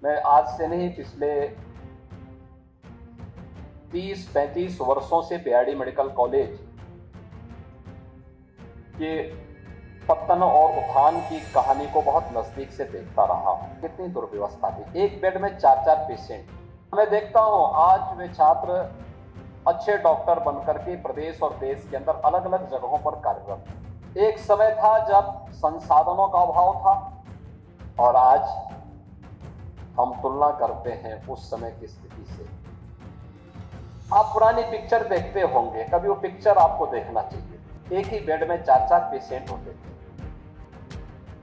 मैं आज से नहीं पिछले 30-35 वर्षों से बीआरडी मेडिकल कॉलेज के पतन और उत्थान की कहानी को बहुत नजदीक से देखता रहा हूं। कितनी दुर्व्यवस्था थी, एक बेड में 4-4 पेशेंट। मैं देखता हूं आज वे छात्र अच्छे डॉक्टर बनकर के प्रदेश और देश के अंदर अलग अलग जगहों पर कार्यरत हैं। एक समय था जब संसाधनों का अभाव था और आज हम तुलना करते हैं उस समय की स्थिति से। आप पुरानी पिक्चर देखते होंगे, कभी वो पिक्चर आपको देखना चाहिए। एक ही बेड में 4-4 पेशेंट होते थे।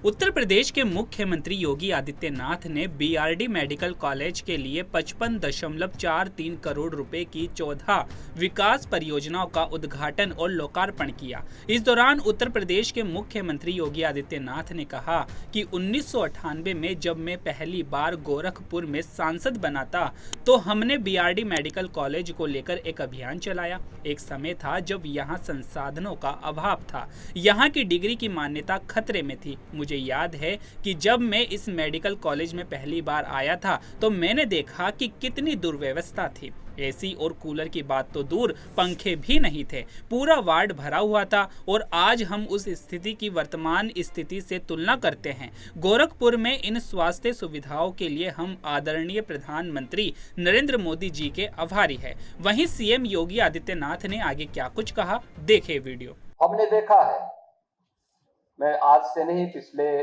उत्तर प्रदेश के मुख्यमंत्री योगी आदित्यनाथ ने बीआरडी मेडिकल कॉलेज के लिए 55.43 करोड़ रुपए की 14 विकास परियोजनाओं का उद्घाटन और लोकार्पण किया। इस दौरान उत्तर प्रदेश के मुख्यमंत्री योगी आदित्यनाथ ने कहा कि 1998 में जब मैं पहली बार गोरखपुर में सांसद बना था तो हमने बीआरडी मेडिकल कॉलेज को लेकर एक अभियान चलाया। एक समय था जब यहाँ संसाधनों का अभाव था, यहाँ की डिग्री की मान्यता खतरे में थी। मुझे याद है कि जब मैं इस मेडिकल कॉलेज में पहली बार आया था तो मैंने देखा कि कितनी दुर्व्यवस्था थी। एसी और कूलर की बात तो दूर, पंखे भी नहीं थे। पूरा वार्ड भरा हुआ था और आज हम उस स्थिति की वर्तमान स्थिति से तुलना करते हैं। गोरखपुर में इन स्वास्थ्य सुविधाओं के लिए हम आदरणीय प्रधानमंत्री नरेंद्र मोदी जी के आभारी हैं। वहीं सीएम योगी आदित्यनाथ ने आगे क्या कुछ कहा, देखें वीडियो। हमने देखा है, मैं आज से नहीं पिछले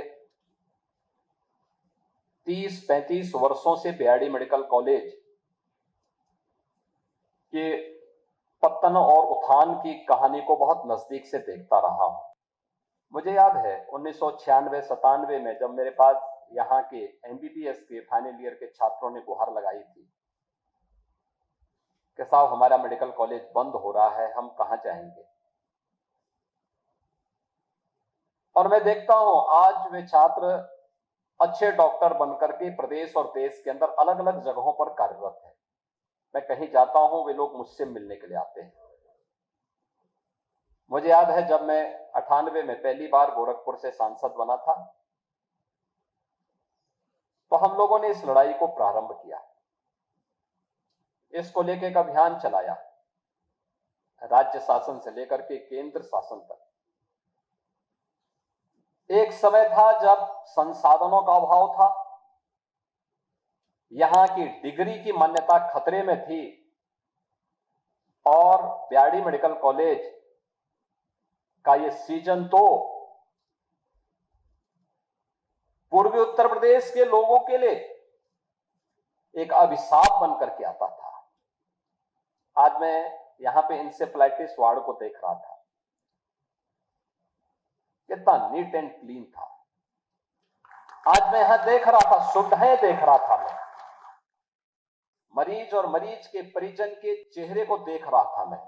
30-35 वर्षों से बीआरडी मेडिकल कॉलेज के पतन और उत्थान की कहानी को बहुत नजदीक से देखता रहा हूं। मुझे याद है 1996-97 में जब मेरे पास यहाँ के एमबीबीएस के फाइनल ईयर के छात्रों ने गुहार लगाई थी कि साहब हमारा मेडिकल कॉलेज बंद हो रहा है, हम कहां जाएंगे। और मैं देखता हूं आज वे छात्र अच्छे डॉक्टर बनकर के प्रदेश और देश के अंदर अलग अलग जगहों पर कार्यरत हैं। मैं कहीं जाता हूं, वे लोग मुझसे मिलने के लिए आते हैं। मुझे याद है जब मैं 98 में पहली बार गोरखपुर से सांसद बना था तो हम लोगों ने इस लड़ाई को प्रारंभ किया, इसको लेकर एक अभियान चलाया, राज्य शासन से लेकर के केंद्र शासन तक। एक समय था जब संसाधनों का अभाव था, यहां की डिग्री की मान्यता खतरे में थी और बीआरडी मेडिकल कॉलेज का ये सीजन तो पूर्वी उत्तर प्रदेश के लोगों के लिए एक अभिशाप बनकर के आता था। आज मैं यहां पे इंसेफ्लाइटिस वार्ड को देख रहा था, कितना नीट एंड क्लीन था। आज मैं यहां देख रहा था, सुविधाएं देख रहा था, मैं मरीज और मरीज के परिजन के चेहरे को देख रहा था। मैं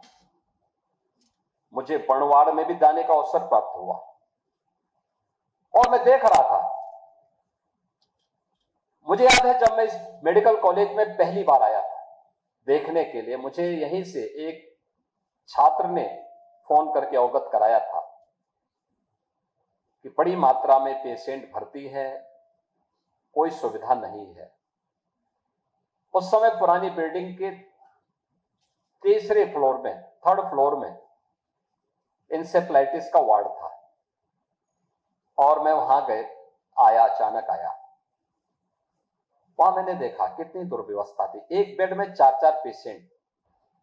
मुझे बणवाड़ में भी जाने का अवसर प्राप्त हुआ और मैं देख रहा था। मुझे याद है जब मैं इस मेडिकल कॉलेज में पहली बार आया था देखने के लिए, मुझे यहीं से एक छात्र ने फोन करके अवगत कराया था कि बड़ी मात्रा में पेशेंट भर्ती हैं, कोई सुविधा नहीं है। उस समय पुरानी बिल्डिंग के तीसरे फ्लोर में, थर्ड फ्लोर में इंसेफ्लाइटिस का वार्ड था और मैं वहां अचानक आया। वहां मैंने देखा कितनी दुर्व्यवस्था थी। एक बेड में 4-4 पेशेंट,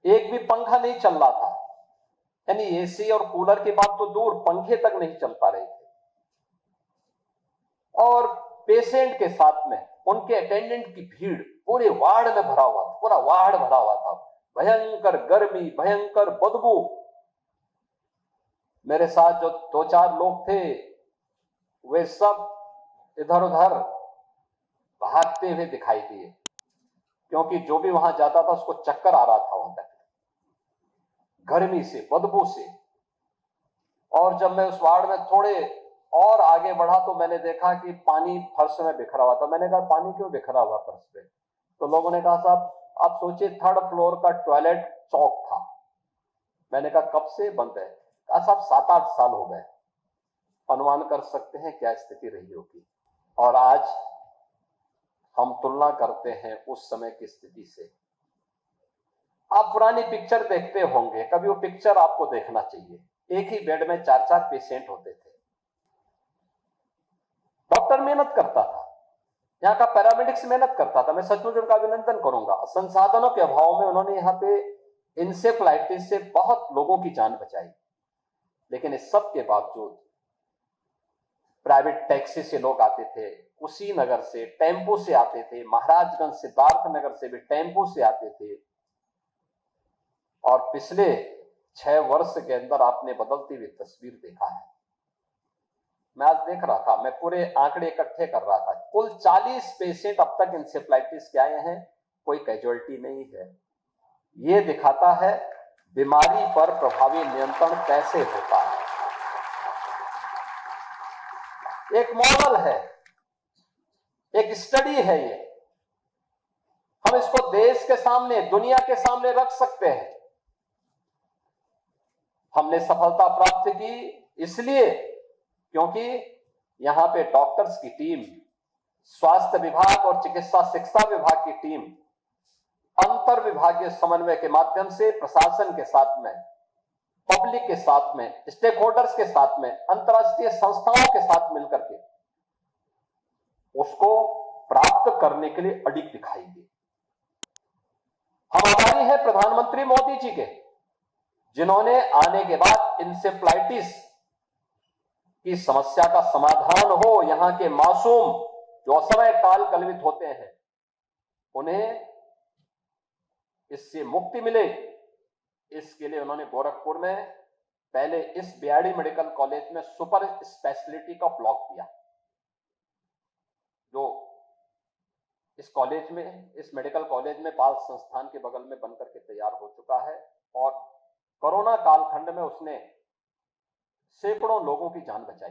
एक भी पंखा नहीं चल रहा था, यानी एसी और कूलर की बात तो दूर, पंखे तक नहीं चल पा रहे थे। और पेशेंट के साथ में उनके अटेंडेंट की भीड़ पूरे वार्ड में भरा हुआ था, पूरा वार्ड भरा हुआ था। भयंकर गर्मी, भयंकर बदबू। मेरे साथ जो 2-4 लोग थे वे सब इधर उधर भागते हुए दिखाई दिए, क्योंकि जो भी वहां जाता था उसको चक्कर आ रहा था वहां तक, गर्मी से, बदबू से। और जब मैं उस वार्ड में थोड़े और आगे बढ़ा तो मैंने देखा कि पानी फर्श में बिखरा हुआ था। मैंने कहा पानी क्यों बिखरा हुआ फर्श पे? तो लोगों ने कहा साहब आप सोचिए, 3rd फ्लोर का टॉयलेट चौक था। मैंने कहा कब से बंद है? कहा साहब 7-8 साल हो गए। अनुमान कर सकते हैं क्या स्थिति रही होगी। और आज हम तुलना करते हैं उस समय की स्थिति से। आप पुरानी पिक्चर देखते होंगे, कभी वो पिक्चर आपको देखना चाहिए। एक ही बेड में 4-4 पेशेंट होते थे। डॉक्टर मेहनत करता था, यहाँ का पैरामेडिक्स मेहनत करता था। मैं सचमुच उनका अभिनंदन करूंगा। संसाधनों के अभाव में उन्होंने यहाँ पे इंसेफ्लाइटिस से बहुत लोगों की जान बचाई। लेकिन इस सब के बावजूद प्राइवेट टैक्सी से लोग आते थे, कुशीनगर से टेम्पो से आते थे, महाराजगंज सिद्धार्थनगर से भी टेम्पो से आते थे। और पिछले 6 वर्ष के अंदर आपने बदलती हुई तस्वीर देखा है। मैं आज देख रहा था, मैं पूरे आंकड़े इकट्ठे कर रहा था। कुल 40 पेशेंट अब तक इंसेफ्लाइटिस के आए हैं, कोई कैजुअलिटी नहीं है। ये दिखाता है बीमारी पर प्रभावी नियंत्रण कैसे होता है। एक मॉडल है, एक स्टडी है ये। हम इसको देश के सामने, दुनिया के सामने रख सकते हैं। हमने सफलता प्राप्त की इसलिए क्योंकि यहां पे डॉक्टर्स की टीम, स्वास्थ्य विभाग और चिकित्सा शिक्षा विभाग की टीम अंतर विभागीय समन्वय के माध्यम से प्रशासन के साथ में, पब्लिक के साथ में, स्टेक होल्डर्स के साथ में, अंतर्राष्ट्रीय संस्थाओं के साथ मिलकर के उसको प्राप्त करने के लिए अडिग दिखाई दी। हम आभारी हैं प्रधानमंत्री मोदी जी के, जिन्होंने आने के बाद इंसेफ्लाइटिस की समस्या का समाधान हो, यहां के मासूम जो असमय काल कलवित होते हैं उन्हें इससे मुक्ति मिले, इसके लिए उन्होंने गोरखपुर में पहले इस बीआरडी मेडिकल कॉलेज में सुपर स्पेशलिटी का ब्लॉक दिया, जो इस कॉलेज में, इस मेडिकल कॉलेज में बाल संस्थान के बगल में बनकर के तैयार हो चुका है। और कोरोना कालखंड में उसने सैकड़ों लोगों की जान बचाई।